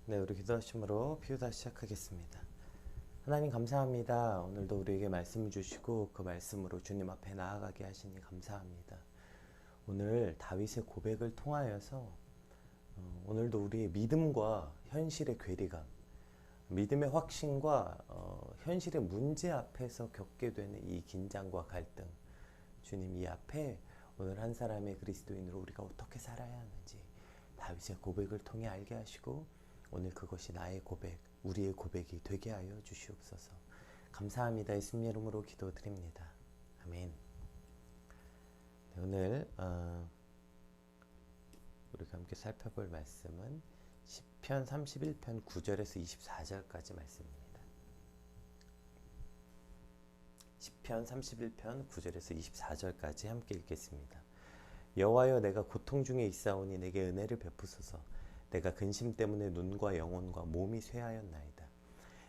네, 우리 기도하심으로 피우다 시작하겠습니다. 하나님 감사합니다. 오늘도 우리에게 말씀을 주시고 그 말씀으로 주님 앞에 나아가게 하시니 감사합니다. 오늘 다윗의 고백을 통하여서 오늘도 우리의 믿음과 현실의 괴리감, 믿음의 확신과 현실의 문제 앞에서 겪게 되는 이 긴장과 갈등, 주님 이 앞에 오늘 한 사람의 그리스도인으로 우리가 어떻게 살아야 하는지 다윗의 고백을 통해 알게 하시고 오늘 그것이 나의 고백, 우리의 고백이 되게 하여 주시옵소서. 감사합니다. 예수님 이름으로 기도드립니다. 아멘. 네, 오늘 우리가 함께 살펴볼 말씀은 시편 31편 9절에서 24절까지 말씀입니다. 시편 31편 9절에서 24절까지 함께 읽겠습니다. 여호와여, 내가 고통 중에 있사오니 내게 은혜를 베푸소서. 내가 근심 때문에 눈과 영혼과 몸이 쇠하였나이다.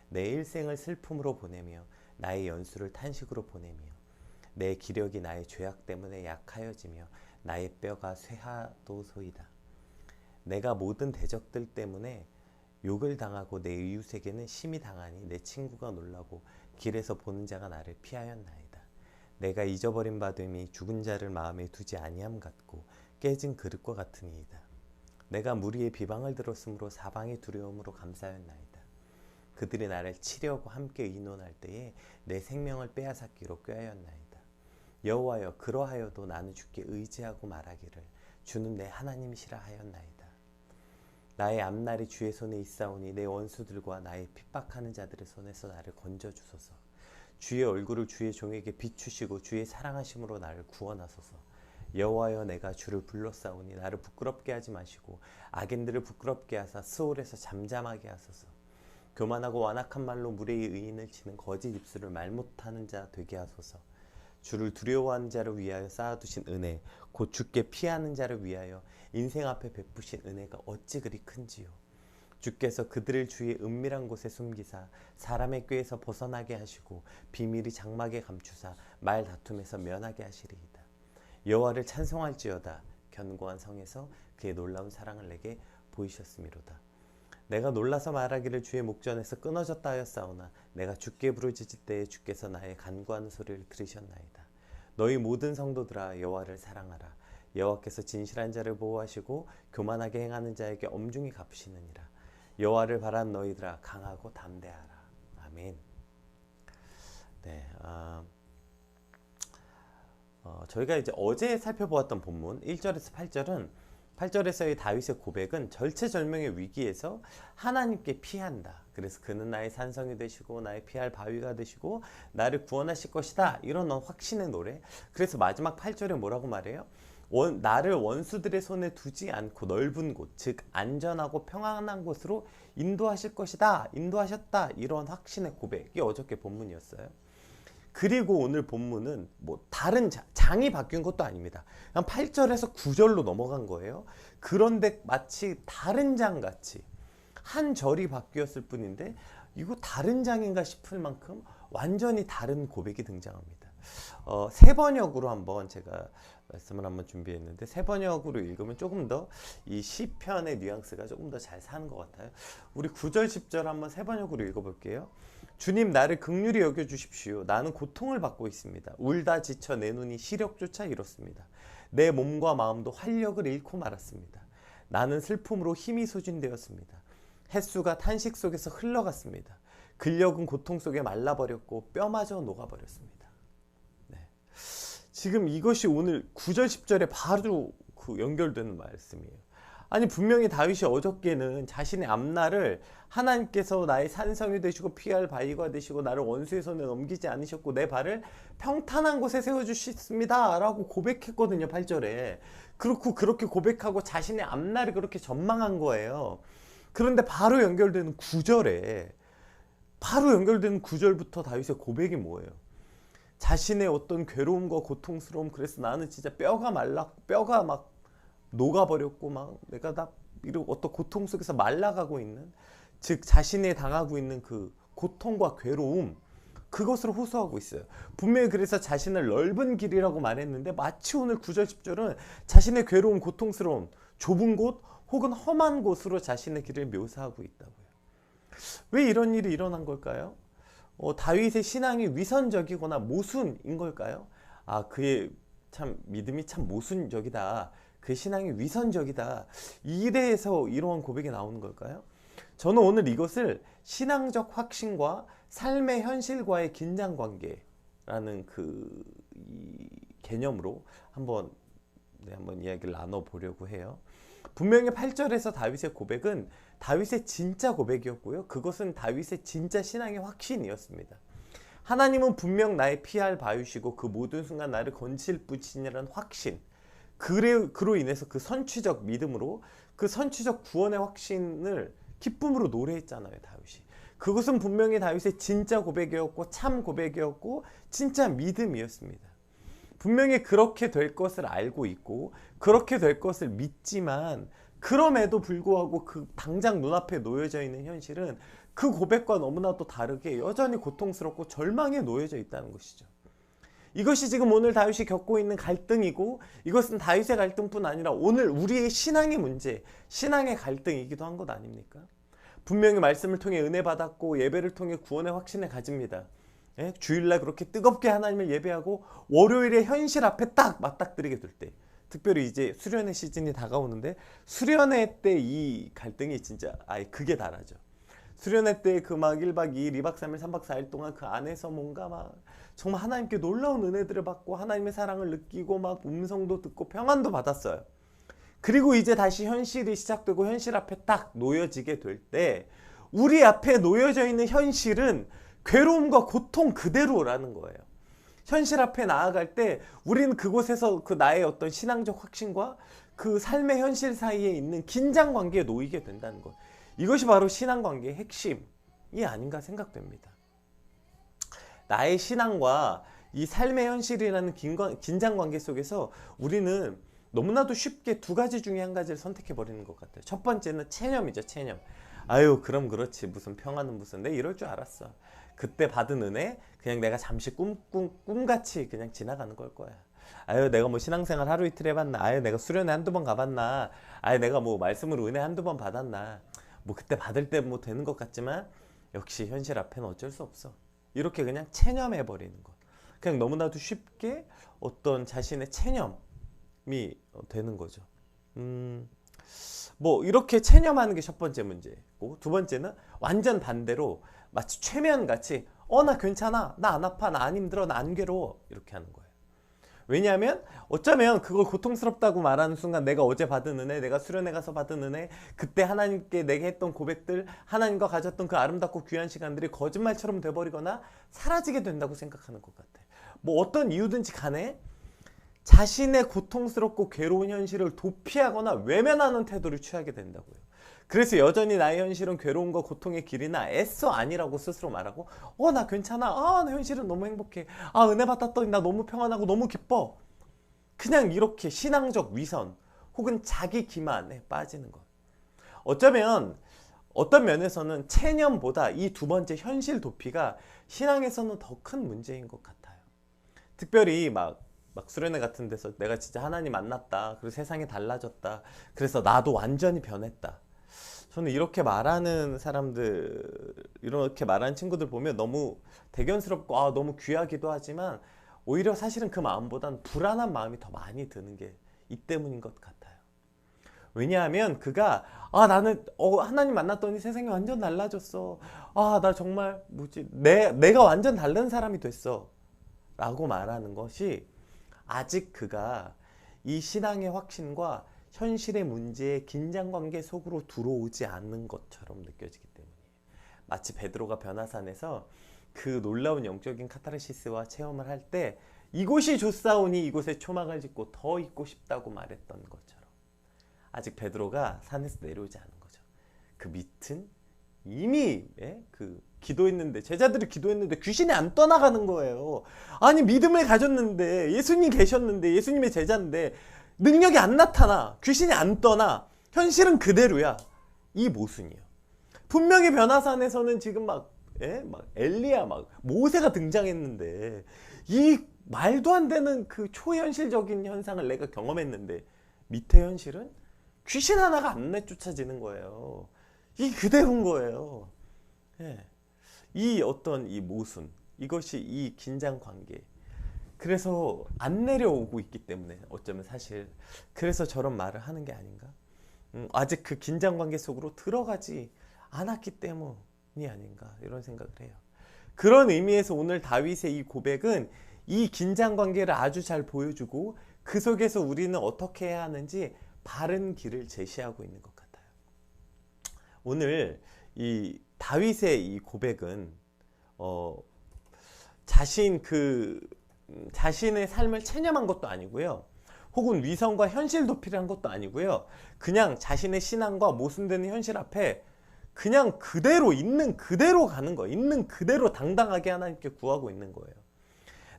내 일생을 슬픔으로 보내며 나의 연수를 탄식으로 보내며 내 기력이 나의 죄악 때문에 약하여지며 나의 뼈가 쇠하도소이다. 내가 모든 대적들 때문에 욕을 당하고 내 이웃에게는 심히 당하니 내 친구가 놀라고 길에서 보는 자가 나를 피하였나이다. 내가 잊어버린 바 됨이 죽은 자를 마음에 두지 아니함 같고 깨진 그릇과 같으니이다. 내가 무리의 비방을 들었으므로 사방의 두려움으로 감사하였나이다. 그들이 나를 치려고 함께 의논할 때에 내 생명을 빼앗았기로 꾀하였나이다. 여호와여, 그러하여도 나는 주께 의지하고 말하기를 주는 내 하나님이시라 하였나이다. 나의 앞날이 주의 손에 있사오니 내 원수들과 나의 핍박하는 자들의 손에서 나를 건져주소서. 주의 얼굴을 주의 종에게 비추시고 주의 사랑하심으로 나를 구원하소서. 여호와여, 내가 주를 불렀사오니 나를 부끄럽게 하지 마시고 악인들을 부끄럽게 하사 스올에서 잠잠하게 하소서. 교만하고 완악한 말로 무례히 의인을 치는 거짓 입술을 말 못하는 자 되게 하소서. 주를 두려워하는 자를 위하여 쌓아두신 은혜, 곧 주께 피하는 자를 위하여 인생 앞에 베푸신 은혜가 어찌 그리 큰지요. 주께서 그들을 주의 은밀한 곳에 숨기사 사람의 꾀에서 벗어나게 하시고 비밀이 장막에 감추사 말 다툼에서 면하게 하시리이다. 여호와를 찬송할지어다. 견고한 성에서 그의 놀라운 사랑을 내게 보이셨음이로다. 내가 놀라서 말하기를 주의 목전에서 끊어졌다 하였사오나 내가 주께 부르짖을 때에 주께서 나의 간구하는 소리를 들으셨나이다. 너희 모든 성도들아, 여호와를 사랑하라. 여호와께서 진실한 자를 보호하시고 교만하게 행하는 자에게 엄중히 갚으시느니라. 여호와를 바란 너희들아, 강하고 담대하라. 아멘. 네, 저희가 이제 어제 살펴보았던 본문 1절에서 8절은 8절에서의 다윗의 고백은 절체절명의 위기에서 하나님께 피한다. 그래서 그는 나의 산성이 되시고 나의 피할 바위가 되시고 나를 구원하실 것이다. 이런 확신의 노래. 그래서 마지막 8절에 뭐라고 말해요? 나를 원수들의 손에 두지 않고 넓은 곳, 즉 안전하고 평안한 곳으로 인도하실 것이다. 인도하셨다. 이런 확신의 고백이 어저께 본문이었어요. 그리고 오늘 본문은 뭐 다른 장이 바뀐 것도 아닙니다. 그냥 8절에서 9절로 넘어간 거예요. 그런데 마치 다른 장같이 한 절이 바뀌었을 뿐인데 이거 다른 장인가 싶을 만큼 완전히 다른 고백이 등장합니다. 세 번역으로 한번 제가 말씀을 한번 준비했는데 세 번역으로 읽으면 조금 더 이 시편의 뉘앙스가 조금 더 잘 사는 것 같아요. 우리 9절 10절 한번 세 번역으로 읽어볼게요. 주님, 나를 긍휼히 여겨주십시오. 나는 고통을 받고 있습니다. 울다 지쳐 내 눈이 시력조차 잃었습니다. 내 몸과 마음도 활력을 잃고 말았습니다. 나는 슬픔으로 힘이 소진되었습니다. 햇수가 탄식 속에서 흘러갔습니다. 근력은 고통 속에 말라버렸고 뼈마저 녹아버렸습니다. 네. 지금 이것이 오늘 9절 10절에 바로 그 연결되는 말씀이에요. 아니 분명히 다윗이 어저께는 자신의 앞날을 하나님께서 나의 산성이 되시고 피할 바위가 되시고 나를 원수의 손에 넘기지 않으셨고 내 발을 평탄한 곳에 세워주셨습니다 라고 고백했거든요. 8절에. 그렇고 그렇게 고백하고 자신의 앞날을 그렇게 전망한 거예요. 그런데 바로 연결되는 9절에 바로 연결되는 9절부터 다윗의 고백이 뭐예요? 자신의 어떤 괴로움과 고통스러움, 그래서 나는 진짜 뼈가 막 녹아버렸고 막 내가 다 이런 어떤 고통 속에서 말라가고 있는, 즉 자신이 당하고 있는 그 고통과 괴로움, 그것을 호소하고 있어요. 분명히 그래서 자신을 넓은 길이라고 말했는데 마치 오늘 9절 10절은 자신의 괴로움, 고통스러움, 좁은 곳, 혹은 험한 곳으로 자신의 길을 묘사하고 있다고요. 왜 이런 일이 일어난 걸까요? 다윗의 신앙이 위선적이거나 모순인 걸까요? 그의 참 믿음이 참 모순적이다. 그의 신앙이 위선적이다. 이래서 이러한 고백이 나오는 걸까요? 저는 오늘 이것을 신앙적 확신과 삶의 현실과의 긴장관계라는 이 개념으로 한번 이야기를 나눠보려고 해요. 분명히 8절에서 다윗의 고백은 다윗의 진짜 고백이었고요. 그것은 다윗의 진짜 신앙의 확신이었습니다. 하나님은 분명 나의 피할 바위시고 그 모든 순간 나를 건질 분이라는 확신, 그로 인해서 그 선취적 믿음으로 그 선취적 구원의 확신을 기쁨으로 노래했잖아요, 다윗이. 그것은 분명히 다윗의 진짜 고백이었고 참 고백이었고 진짜 믿음이었습니다. 분명히 그렇게 될 것을 알고 있고 그렇게 될 것을 믿지만, 그럼에도 불구하고 그 당장 눈앞에 놓여져 있는 현실은 그 고백과 너무나도 다르게 여전히 고통스럽고 절망에 놓여져 있다는 것이죠. 이것이 지금 오늘 다윗이 겪고 있는 갈등이고, 이것은 다윗의 갈등뿐 아니라 오늘 우리의 신앙의 문제, 신앙의 갈등이기도 한 것 아닙니까? 분명히 말씀을 통해 은혜 받았고 예배를 통해 구원의 확신을 가집니다. 주일날 그렇게 뜨겁게 하나님을 예배하고 월요일에 현실 앞에 딱 맞닥뜨리게 될 때, 특별히 이제 수련회 시즌이 다가오는데 수련회 때 이 갈등이 진짜 극에 달하죠. 수련회 때 그 막 1박 2일, 2박 3일, 3박 4일 동안 그 안에서 뭔가 막 정말 하나님께 놀라운 은혜들을 받고 하나님의 사랑을 느끼고 막 음성도 듣고 평안도 받았어요. 그리고 이제 다시 현실이 시작되고 현실 앞에 딱 놓여지게 될 때, 우리 앞에 놓여져 있는 현실은 괴로움과 고통 그대로라는 거예요. 현실 앞에 나아갈 때 우리는 그곳에서 그 나의 어떤 신앙적 확신과 그 삶의 현실 사이에 있는 긴장 관계에 놓이게 된다는 것. 이것이 바로 신앙 관계의 핵심이 아닌가 생각됩니다. 나의 신앙과 이 삶의 현실이라는 긴장 관계 속에서 우리는 너무나도 쉽게 두 가지 중에 한 가지를 선택해 버리는 것 같아요. 첫 번째는 체념이죠, 체념. 그럼 그렇지, 무슨 평화는 무슨, 내 이럴 줄 알았어. 그때 받은 은혜 그냥 내가 잠시 꿈같이 그냥 지나가는 걸 거야. 내가 뭐 신앙생활 하루 이틀 해봤나, 내가 수련회 한두 번 가봤나, 내가 뭐 말씀으로 은혜 한두 번 받았나, 뭐 그때 받을 때 뭐 되는 것 같지만 역시 현실 앞에는 어쩔 수 없어. 이렇게 그냥 체념해 버리는 것. 그냥 너무나도 쉽게 어떤 자신의 체념이 되는 거죠. 뭐 이렇게 체념하는 게 첫 번째 문제고, 두 번째는 완전 반대로 마치 최면같이 나 괜찮아, 나 안 아파, 나 안 힘들어, 나 안 괴로워, 이렇게 하는 거예요. 왜냐하면 어쩌면 그걸 고통스럽다고 말하는 순간 내가 어제 받은 은혜, 내가 수련회 가서 받은 은혜, 그때 하나님께 내게 했던 고백들, 하나님과 가졌던 그 아름답고 귀한 시간들이 거짓말처럼 돼버리거나 사라지게 된다고 생각하는 것 같아요. 뭐 어떤 이유든지 간에 자신의 고통스럽고 괴로운 현실을 도피하거나 외면하는 태도를 취하게 된다고요. 그래서 여전히 나의 현실은 괴로움과 고통의 길이나 애써 아니라고 스스로 말하고, 나 괜찮아, 나 현실은 너무 행복해, 은혜 받았더니 나 너무 평안하고 너무 기뻐. 그냥 이렇게 신앙적 위선 혹은 자기 기만에 빠지는 것. 어쩌면 어떤 면에서는 체념보다 이 두 번째 현실 도피가 신앙에서는 더 큰 문제인 것 같아요. 특별히 막 수련회 같은 데서 내가 진짜 하나님 만났다, 그리고 세상이 달라졌다, 그래서 나도 완전히 변했다. 저는 이렇게 말하는 사람들, 이렇게 말하는 친구들 보면 너무 대견스럽고 너무 귀하기도 하지만, 오히려 사실은 그 마음보단 불안한 마음이 더 많이 드는 게 이 때문인 것 같아요. 왜냐하면 그가 나는 하나님 만났더니 세상이 완전 달라졌어, 나 정말 내가 완전 다른 사람이 됐어 라고 말하는 것이 아직 그가 이 신앙의 확신과 현실의 문제의 긴장관계 속으로 들어오지 않는 것처럼 느껴지기 때문이에요. 마치 베드로가 변화산에서 그 놀라운 영적인 카타르시스와 체험을 할 때 이곳이 좋사오니 이곳에 초막을 짓고 더 있고 싶다고 말했던 것처럼, 아직 베드로가 산에서 내려오지 않은 거죠. 그 밑은 이미 기도했는데, 제자들이 기도했는데 귀신이 안 떠나가는 거예요. 아니, 믿음을 가졌는데, 예수님 계셨는데, 예수님의 제자인데 능력이 안 나타나, 귀신이 안 떠나, 현실은 그대로야. 이 모순이에요. 분명히 변화산에서는 지금 막 엘리야, 모세가 등장했는데, 이 말도 안 되는 그 초현실적인 현상을 내가 경험했는데, 밑에 현실은 귀신 하나가 안 내쫓아지는 거예요. 이게 그대로인 거예요. 예. 이 어떤 이 모순, 이것이 이 긴장 관계. 그래서 안 내려오고 있기 때문에 어쩌면 사실 그래서 저런 말을 하는 게 아닌가. 아직 그 긴장 관계 속으로 들어가지 않았기 때문이 아닌가 이런 생각을 해요. 그런 의미에서 오늘 다윗의 이 고백은 이 긴장 관계를 아주 잘 보여주고 그 속에서 우리는 어떻게 해야 하는지 바른 길을 제시하고 있는 것 같아요. 오늘 이 다윗의 이 고백은 자신의 삶을 체념한 것도 아니고요. 혹은 위선과 현실 도피를 한 것도 아니고요. 그냥 자신의 신앙과 모순되는 현실 앞에 그냥 그대로 있는 그대로 가는 거예요. 있는 그대로 당당하게 하나님께 구하고 있는 거예요.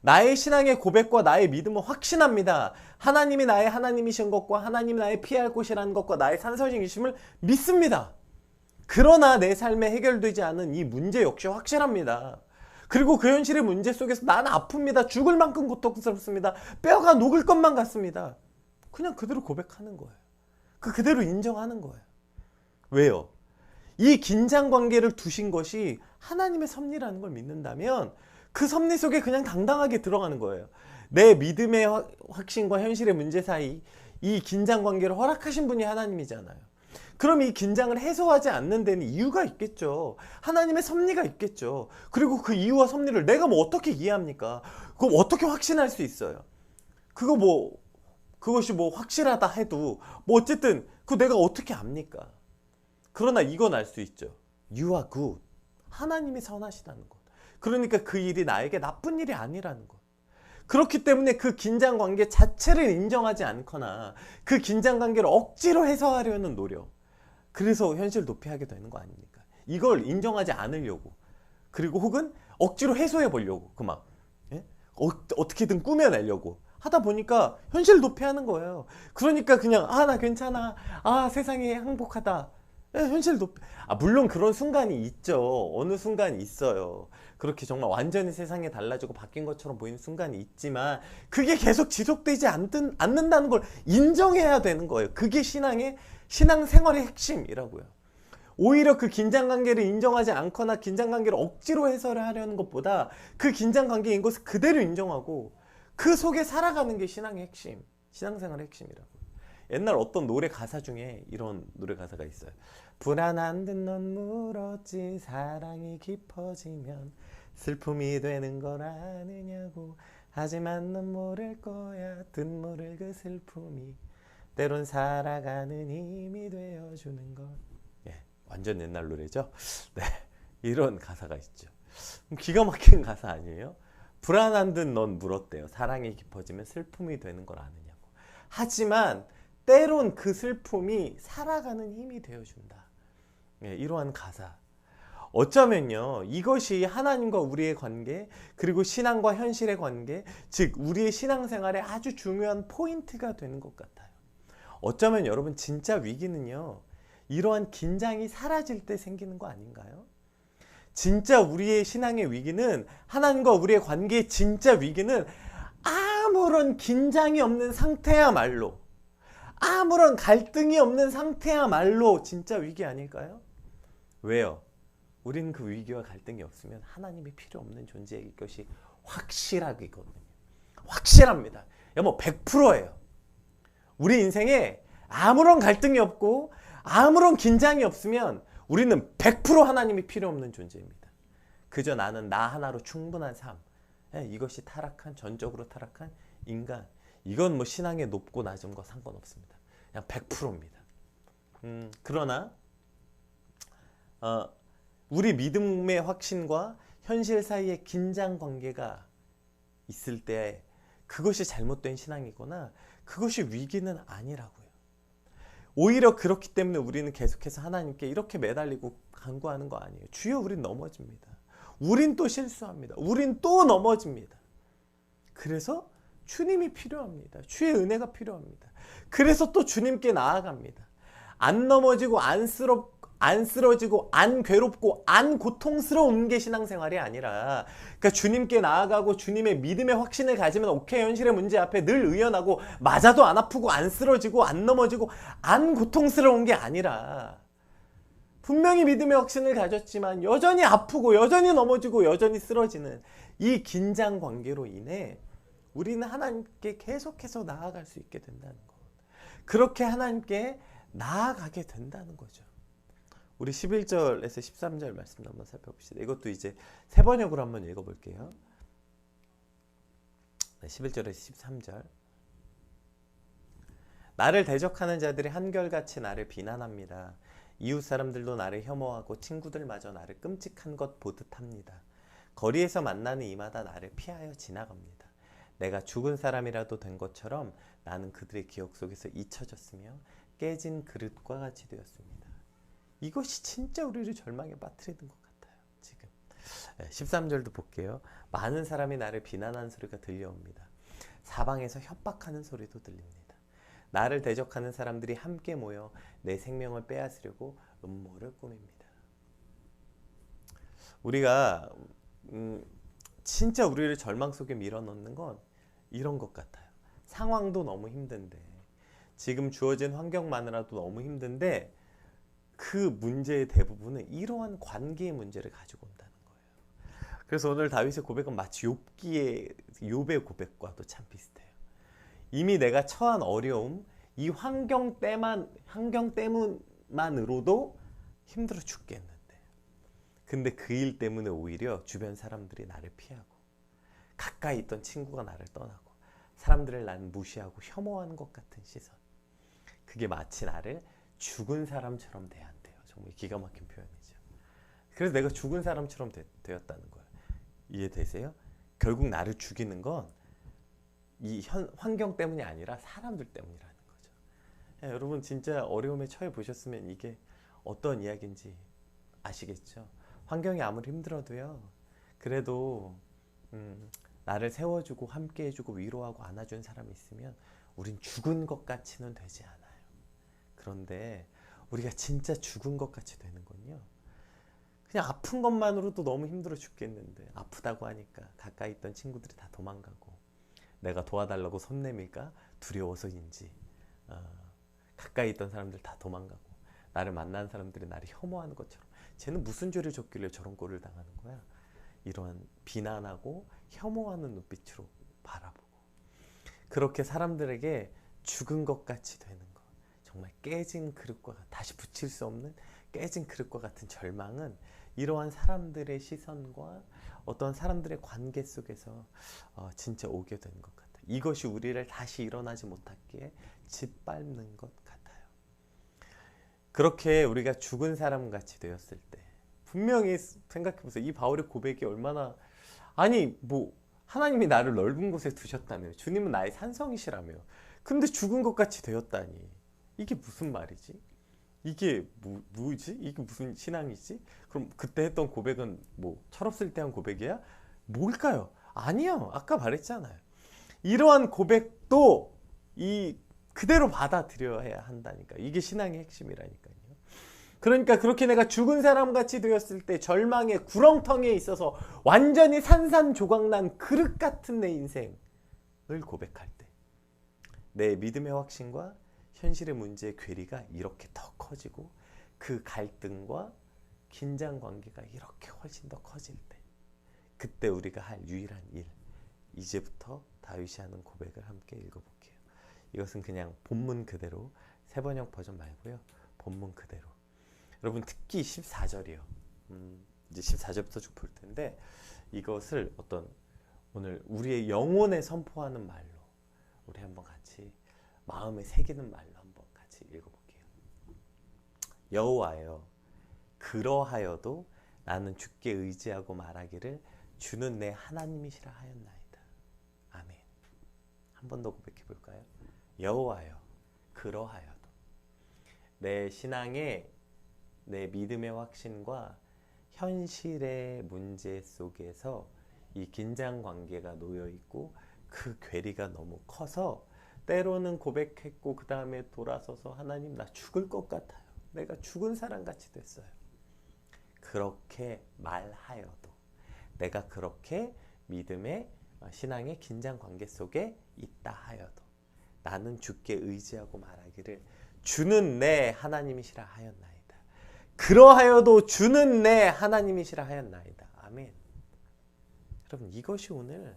나의 신앙의 고백과 나의 믿음은 확신합니다. 하나님이 나의 하나님이신 것과 하나님이 나의 피할 곳이라는 것과 나의 산서신이심을 믿습니다. 그러나 내 삶에 해결되지 않은 이 문제 역시 확실합니다. 그리고 그 현실의 문제 속에서 나는 아픕니다. 죽을 만큼 고통스럽습니다. 뼈가 녹을 것만 같습니다. 그냥 그대로 고백하는 거예요. 그대로 인정하는 거예요. 왜요? 이 긴장 관계를 두신 것이 하나님의 섭리라는 걸 믿는다면 그 섭리 속에 그냥 당당하게 들어가는 거예요. 내 믿음의 확신과 현실의 문제 사이 이 긴장 관계를 허락하신 분이 하나님이잖아요. 그럼 이 긴장을 해소하지 않는 데는 이유가 있겠죠. 하나님의 섭리가 있겠죠. 그리고 그 이유와 섭리를 내가 뭐 어떻게 이해합니까? 그럼 어떻게 확신할 수 있어요? 그것이 뭐 확실하다 해도 뭐 어쨌든 내가 어떻게 압니까? 그러나 이건 알 수 있죠. You are good. 하나님이 선하시다는 것. 그러니까 그 일이 나에게 나쁜 일이 아니라는 것. 그렇기 때문에 그 긴장 관계 자체를 인정하지 않거나 그 긴장 관계를 억지로 해소하려는 노력. 그래서 현실 도피하게 되는 거 아닙니까? 이걸 인정하지 않으려고. 그리고 혹은 억지로 해소해 보려고. 어떻게든 꾸며내려고. 하다 보니까 현실 도피하는 거예요. 그러니까 그냥 나 괜찮아. 세상이 행복하다. 현실 도피. 물론 그런 순간이 있죠. 어느 순간이 있어요. 그렇게 정말 완전히 세상이 달라지고 바뀐 것처럼 보이는 순간이 있지만 그게 계속 지속되지 않는다는 걸 인정해야 되는 거예요. 그게 신앙생활의 핵심이라고요. 오히려 그 긴장관계를 인정하지 않거나 긴장관계를 억지로 해소를 하려는 것보다 그 긴장관계인 것을 그대로 인정하고 그 속에 살아가는 게 신앙의 핵심, 신앙생활의 핵심이라고요. 옛날 어떤 노래 가사 중에 이런 노래 가사가 있어요. 불안한 듯 넌 물었지 사랑이 깊어지면 슬픔이 되는 걸 아느냐고 하지만 넌 모를 거야 듯 모를 그 슬픔이 때론 살아가는 힘이 되어주는 걸. 완전 옛날 노래죠. 네, 이런 가사가 있죠. 기가 막힌 가사 아니에요? 불안한 듯 넌 물었대요. 사랑이 깊어지면 슬픔이 되는 걸 아느냐고. 하지만 때론 그 슬픔이 살아가는 힘이 되어준다. 이러한 가사. 어쩌면요, 이것이 하나님과 우리의 관계, 그리고 신앙과 현실의 관계, 즉 우리의 신앙생활에 아주 중요한 포인트가 되는 것 같아요. 어쩌면 여러분 진짜 위기는요, 이러한 긴장이 사라질 때 생기는 거 아닌가요? 진짜 우리의 신앙의 위기는, 하나님과 우리의 관계의 진짜 위기는 아무런 긴장이 없는 상태야말로, 아무런 갈등이 없는 상태야말로 진짜 위기 아닐까요? 왜요? 우리는 그 위기와 갈등이 없으면 하나님이 필요 없는 존재일 것이 확실하거든요. 확실합니다. 뭐 100%예요. 우리 인생에 아무런 갈등이 없고 아무런 긴장이 없으면 우리는 100% 하나님이 필요 없는 존재입니다. 그저 나는 나 하나로 충분한 삶. 이것이 전적으로 타락한 인간. 이건 뭐 신앙의 높고 낮음과 상관없습니다. 그냥 100%입니다. 그러나 우리 믿음의 확신과 현실 사이의 긴장 관계가 있을 때 그것이 잘못된 신앙이거나 그것이 위기는 아니라고요. 오히려 그렇기 때문에 우리는 계속해서 하나님께 이렇게 매달리고 간구하는 거 아니에요. 주여, 우린 넘어집니다. 우린 또 실수합니다. 우린 또 넘어집니다. 그래서 주님이 필요합니다. 주의 은혜가 필요합니다. 그래서 또 주님께 나아갑니다. 안 넘어지고 안 쓰러지고 안 괴롭고 안 고통스러운 게 신앙생활이 아니라, 그러니까 주님께 나아가고 주님의 믿음의 확신을 가지면 오케이, 현실의 문제 앞에 늘 의연하고 맞아도 안 아프고 안 쓰러지고 안 넘어지고 안 고통스러운 게 아니라, 분명히 믿음의 확신을 가졌지만 여전히 아프고 여전히 넘어지고 여전히 쓰러지는 이 긴장 관계로 인해 우리는 하나님께 계속해서 나아갈 수 있게 된다는 것. 그렇게 하나님께 나아가게 된다는 거죠. 우리 11절에서 13절 말씀 한번 살펴봅시다. 이것도 이제 세 번역으로 한번 읽어볼게요. 11절에서 13절. 나를 대적하는 자들이 한결같이 나를 비난합니다. 이웃 사람들도 나를 혐오하고 친구들마저 나를 끔찍한 것 보듯 합니다. 거리에서 만나는 이마다 나를 피하여 지나갑니다. 내가 죽은 사람이라도 된 것처럼 나는 그들의 기억 속에서 잊혀졌으며 깨진 그릇과 같이 되었습니다. 이것이 진짜 우리를 절망에 빠뜨리는 것 같아요. 지금 13절도 볼게요. 많은 사람이 나를 비난하는 소리가 들려옵니다. 사방에서 협박하는 소리도 들립니다. 나를 대적하는 사람들이 함께 모여 내 생명을 빼앗으려고 음모를 꾸밉니다. 우리가 진짜 우리를 절망 속에 밀어넣는 건 이런 것 같아요. 상황도 너무 힘든데, 지금 주어진 환경만으로도 너무 힘든데, 그 문제의 대부분은 이러한 관계의 문제를 가지고 온다는 거예요. 그래서 오늘 다윗의 고백은 마치 욥의 고백과도 참 비슷해요. 이미 내가 처한 어려움, 이 환경 때문만으로도 힘들어 죽겠는데, 근데 그 일 때문에 오히려 주변 사람들이 나를 피하고, 가까이 있던 친구가 나를 떠나고, 사람들을 난 무시하고 혐오하는 것 같은 시선, 그게 마치 나를 죽은 사람처럼 대한대요. 정말 기가 막힌 표현이죠. 그래서 내가 죽은 사람처럼 되었다는 거예요. 이해되세요? 결국 나를 죽이는 건 이 환경 때문이 아니라 사람들 때문이라는 거죠. 여러분 진짜 어려움에 처해 보셨으면 이게 어떤 이야기인지 아시겠죠? 환경이 아무리 힘들어도요, 그래도 나를 세워주고 함께 해주고 위로하고 안아준 사람이 있으면 우린 죽은 것 같이는 되지 않아요. 그런데 우리가 진짜 죽은 것 같이 되는 건요, 그냥 아픈 것만으로도 너무 힘들어 죽겠는데 아프다고 하니까 가까이 있던 친구들이 다 도망가고, 내가 도와달라고 손 내밀까 두려워서인지 가까이 있던 사람들 다 도망가고, 나를 만난 사람들이 나를 혐오하는 것처럼, 쟤는 무슨 죄를 졌길래 저런 꼴을 당하는 거야, 이러한 비난하고 혐오하는 눈빛으로 바라보고, 그렇게 사람들에게 죽은 것 같이 되는 것, 정말 깨진 그릇과, 다시 붙일 수 없는 깨진 그릇과 같은 절망은 이러한 사람들의 시선과 어떤 사람들의 관계 속에서 진짜 오게 되는 것 같아요. 이것이 우리를 다시 일어나지 못하게 짓밟는 것 같아요. 그렇게 우리가 죽은 사람 같이 되었을 때, 분명히 생각해보세요. 이 바울의 고백이 얼마나, 아니 뭐 하나님이 나를 넓은 곳에 두셨다며, 주님은 나의 산성이시라며, 근데 죽은 것 같이 되었다니, 이게 무슨 말이지? 이게 뭐지? 이게 무슨 신앙이지? 그럼 그때 했던 고백은 뭐 철없을 때 한 고백이야? 뭘까요? 아니요. 아까 말했잖아요. 이러한 고백도 그대로 받아들여야 한다니까. 이게 신앙의 핵심이라니까요. 그러니까 그렇게 내가 죽은 사람 같이 되었을 때, 절망의 구렁텅이에 있어서 완전히 산산조각난 그릇 같은 내 인생을 고백할 때, 내 믿음의 확신과 현실의 문제의 괴리가 이렇게 더 커지고, 그 갈등과 긴장 관계가 이렇게 훨씬 더 커질 때, 그때 우리가 할 유일한 일, 이제부터 다윗이 하는 고백을 함께 읽어볼게요. 이것은 그냥 본문 그대로, 세번역 버전 말고요, 본문 그대로. 여러분 특히 14절이요. 이제 14절부터 쭉 볼 텐데, 이것을 오늘 우리의 영혼에 선포하는 말로 우리 한번 같이 마음에 새기는 말로 한번 같이 읽어볼게요. 여호와여, 그러하여도 나는 주께 의지하고 말하기를 주는 내 하나님이시라 하였나이다. 아멘. 한 번 더 고백해 볼까요? 여호와여, 그러하여도. 내 신앙의, 내 믿음의 확신과 현실의 문제 속에서 이 긴장 관계가 놓여 있고, 그 괴리가 너무 커서 때로는 고백했고 그 다음에 돌아서서 하나님 나 죽을 것 같아요. 내가 죽은 사람같이 됐어요. 그렇게 말하여도, 내가 그렇게 믿음의 신앙의 긴장 관계 속에 있다 하여도 나는 주께 의지하고 말하기를 주는 내 하나님이시라 하였나이다. 그러하여도 주는 내 하나님이시라 하였나이다. 아멘. 여러분, 이것이 오늘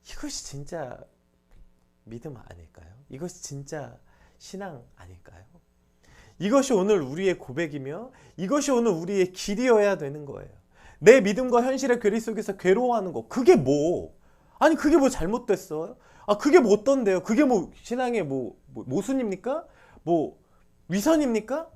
이것이 진짜 믿음 아닐까요? 이것이 진짜 신앙 아닐까요? 이것이 오늘 우리의 고백이며 이것이 오늘 우리의 길이어야 되는 거예요. 내 믿음과 현실의 괴리 속에서 괴로워하는 거, 그게 뭐? 아니, 그게 뭐 잘못됐어요? 아, 그게 뭐 어떤데요? 그게 뭐 신앙의 모순입니까? 뭐 위선입니까?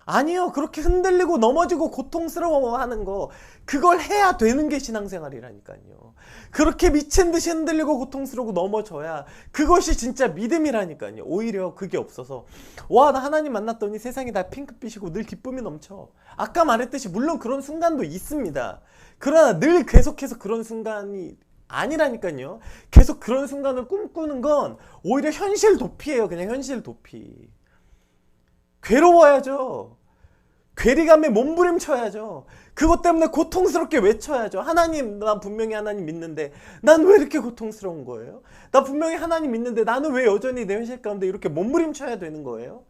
아니요. 그렇게 흔들리고 넘어지고 고통스러워하는 거, 그걸 해야 되는 게 신앙생활이라니까요. 그렇게 미친 듯이 흔들리고 고통스러우고 넘어져야 그것이 진짜 믿음이라니까요. 오히려 그게 없어서 와, 나 하나님 만났더니 세상이 다 핑크빛이고 늘 기쁨이 넘쳐. 아까 말했듯이 물론 그런 순간도 있습니다. 그러나 늘 계속해서 그런 순간이 아니라니까요. 계속 그런 순간을 꿈꾸는 건 오히려 현실 도피예요. 그냥 현실 도피. 괴로워야죠. 괴리감에 몸부림쳐야죠. 그것 때문에 고통스럽게 외쳐야죠. 하나님, 난 분명히 하나님 믿는데 난 왜 이렇게 고통스러운 거예요? 나 분명히 하나님 믿는데 나는 왜 여전히 내 현실 가운데 이렇게 몸부림쳐야 되는 거예요?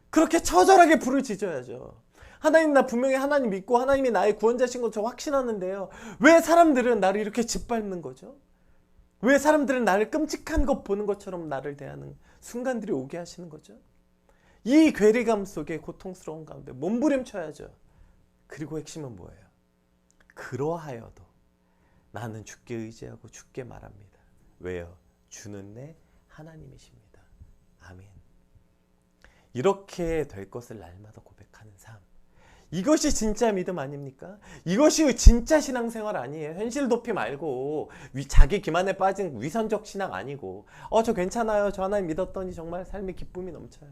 그렇게 처절하게 불을 지져야죠. 하나님, 나 분명히 하나님 믿고 하나님이 나의 구원자신 것 저 확신하는데요. 왜 사람들은 나를 이렇게 짓밟는 거죠? 왜 사람들은 나를 끔찍한 것 보는 것처럼 나를 대하는 순간들이 오게 하시는 거죠? 이 괴리감 속에 고통스러운 가운데 몸부림쳐야죠. 그리고 핵심은 뭐예요? 그러하여도 나는 주께 의지하고 주께 말합니다. 왜요? 주는 내 하나님이십니다. 아멘. 이렇게 될 것을 날마다 고백하는 삶, 이것이 진짜 믿음 아닙니까? 이것이 진짜 신앙생활 아니에요. 현실 도피 말고 자기 기만에 빠진 위선적 신앙 아니고 저 괜찮아요. 저 하나님 믿었더니 정말 삶의 기쁨이 넘쳐요.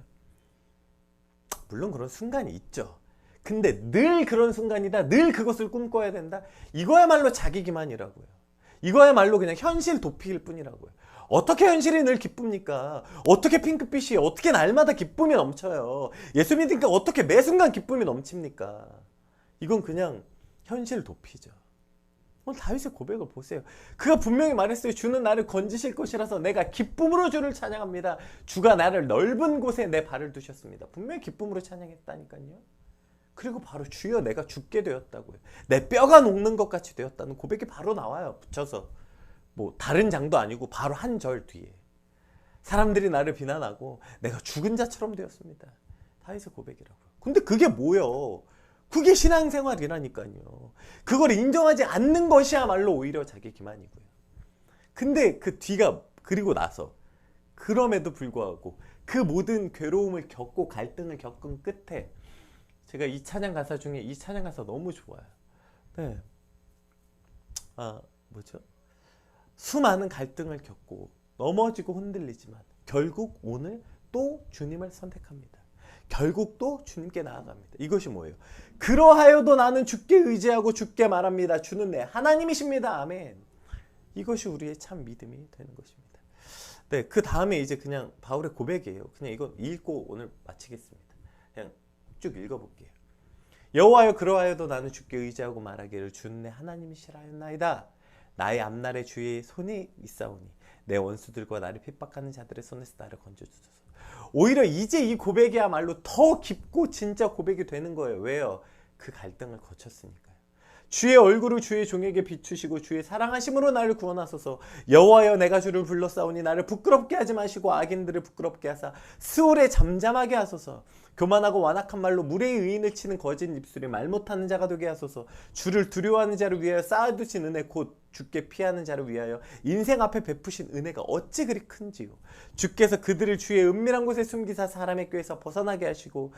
물론 그런 순간이 있죠. 근데 늘 그런 순간이다, 늘 그것을 꿈꿔야 된다, 이거야말로 자기 기만이라고요. 이거야말로 그냥 현실 도피일 뿐이라고요. 어떻게 현실이 늘 기쁩니까? 어떻게 핑크빛이 어떻게 날마다 기쁨이 넘쳐요? 예수 믿으니까 어떻게 매 순간 기쁨이 넘칩니까? 이건 그냥 현실 도피죠. 오늘 다윗의 고백을 보세요. 그가 분명히 말했어요. 주는 나를 건지실 것이라서 내가 기쁨으로 주를 찬양합니다. 주가 나를 넓은 곳에 내 발을 두셨습니다. 분명히 기쁨으로 찬양했다니까요. 그리고 바로 주여 내가 죽게 되었다고요. 내 뼈가 녹는 것 같이 되었다는 고백이 바로 나와요. 붙여서. 뭐 다른 장도 아니고 바로 한 절 뒤에. 사람들이 나를 비난하고 내가 죽은 자처럼 되었습니다. 다윗의 고백이라고요. 근데 그게 뭐예요? 그게 신앙생활이라니까요. 그걸 인정하지 않는 것이야말로 오히려 자기 기만이고요. 근데 그 뒤가, 그리고 나서 그럼에도 불구하고 그 모든 괴로움을 겪고 갈등을 겪은 끝에, 제가 이 찬양 가사 중에 이 찬양 가사 너무 좋아요. 네. 뭐죠? 수많은 갈등을 겪고 넘어지고 흔들리지만 결국 오늘 또 주님을 선택합니다. 결국 또 주님께 나아갑니다. 이것이 뭐예요? 그러하여도 나는 주께 의지하고 주께 말합니다. 주는 내 하나님이십니다. 아멘. 이것이 우리의 참 믿음이 되는 것입니다. 네, 그 다음에 이제 그냥 바울의 고백이에요. 그냥 이거 읽고 오늘 마치겠습니다. 그냥 쭉 읽어볼게요. 여호와여, 그러하여도 나는 주께 의지하고 말하기를 주는 내 하나님이시라 하였나이다. 나의 앞날에 주의 손이 있사오니 내 원수들과 나를 핍박하는 자들의 손에서 나를 건져주소서. 오히려 이제 이 고백이야말로 더 깊고 진짜 고백이 되는 거예요. 왜요? 그 갈등을 거쳤으니까요. 주의 얼굴을 주의 종에게 비추시고 주의 사랑하심으로 나를 구원하소서. 여호와여, 내가 주를 불러싸우니 나를 부끄럽게 하지 마시고 악인들을 부끄럽게 하사 스올에 잠잠하게 하소서. 교만하고 완악한 말로 물의 의인을 치는 거짓 입술이 말 못하는 자가 되게 하소서. 주를 두려워하는 자를 위하여 쌓아두신 은혜, 곧 주께 피하는 자를 위하여 인생 앞에 베푸신 은혜가 어찌 그리 큰지요. 주께서 그들을 주의 은밀한 곳에 숨기사 사람의 꾀에서 벗어나게 하시고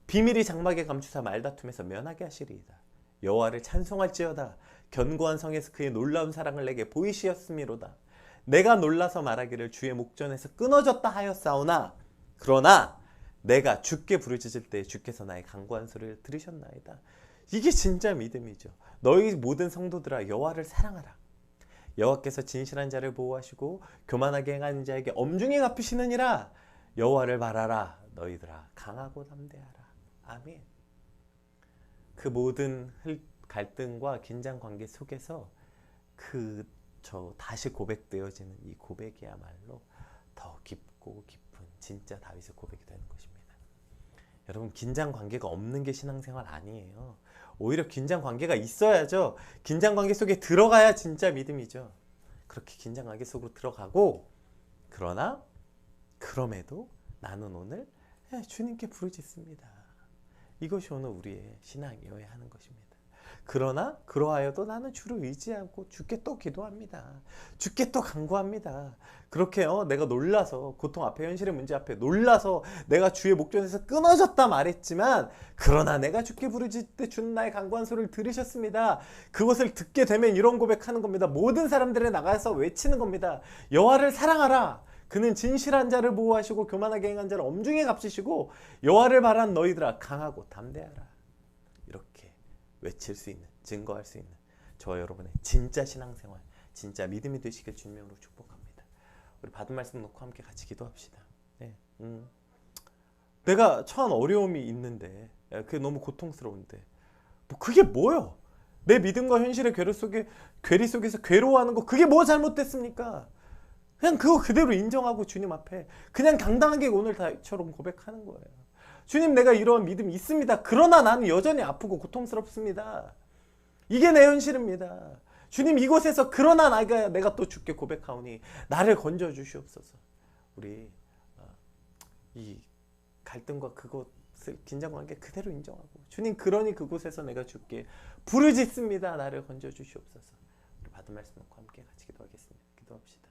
비밀이 장막에 감추사 말다툼에서 면하게 하시리이다. 여호와를 찬송할지어다. 견고한 성에서 그의 놀라운 사랑을 내게 보이시었음이로다. 내가 놀라서 말하기를 주의 목전에서 끊어졌다 하였사오나 그러나 내가 주께 부르짖을 때 주께서 나의 간구한 소리를 들으셨나이다. 이게 진짜 믿음이죠. 너희 모든 성도들아, 여호와를 사랑하라. 여호와께서 진실한 자를 보호하시고 교만하게 행하는 자에게 엄중히 갚으시느니라. 여호와를 바라라. 너희들아 강하고 담대하라. 아멘. 그 모든 갈등과 긴장 관계 속에서 다시 고백되어지는 이 고백이야말로 더 깊고 깊은 진짜 다윗의 고백이 되는 것입니다. 여러분, 긴장 관계가 없는 게 신앙생활 아니에요. 오히려 긴장 관계가 있어야죠. 긴장 관계 속에 들어가야 진짜 믿음이죠. 그렇게 긴장 관계 속으로 들어가고, 그럼에도 나는 오늘 주님께 부르짖습니다. 이것이 오늘 우리의 신앙이어야 하는 것입니다. 그러나 그러하여도 나는 주를 의지하고 주께 또 기도합니다. 주께 또 간구합니다. 그렇게 내가 놀라서, 고통 앞에, 현실의 문제 앞에 놀라서 내가 주의 목전에서 끊어졌다 말했지만, 그러나 내가 주께 부르짖을 때 주는 나의 간구한 소리를 들으셨습니다. 그것을 듣게 되면 이런 고백하는 겁니다. 모든 사람들에 나가서 외치는 겁니다. 여호와를 사랑하라. 그는 진실한 자를 보호하시고 교만하게 행한 자를 엄중히 값지시고 여호와를 바란 너희들아 강하고 담대하라. 이렇게 외칠 수 있는, 증거할 수 있는 저와 여러분의 진짜 신앙생활, 진짜 믿음이 되시길 주님으로 축복합니다. 우리 받은 말씀 놓고 함께 같이 기도합시다. 네. 내가 처한 어려움이 있는데, 그게 너무 고통스러운데, 그게 뭐요? 내 믿음과 현실의 괴리 속에서 괴로워하는 거, 그게 뭐 잘못됐습니까? 그냥 그거 그대로 인정하고 주님 앞에 그냥 당당하게 오늘 다처럼 고백하는 거예요. 주님, 내가 이러한 믿음이 있습니다. 그러나 나는 여전히 아프고 고통스럽습니다. 이게 내 현실입니다. 주님, 이곳에서 그러나 내가 또 주께 고백하오니 나를 건져 주시옵소서. 우리 이 갈등과 그것을, 긴장관계 그대로 인정하고, 주님, 그러니 그곳에서 내가 주께 부르짖습니다. 나를 건져 주시옵소서. 우리 받은 말씀 놓고 함께 같이 기도하겠습니다. 기도합시다.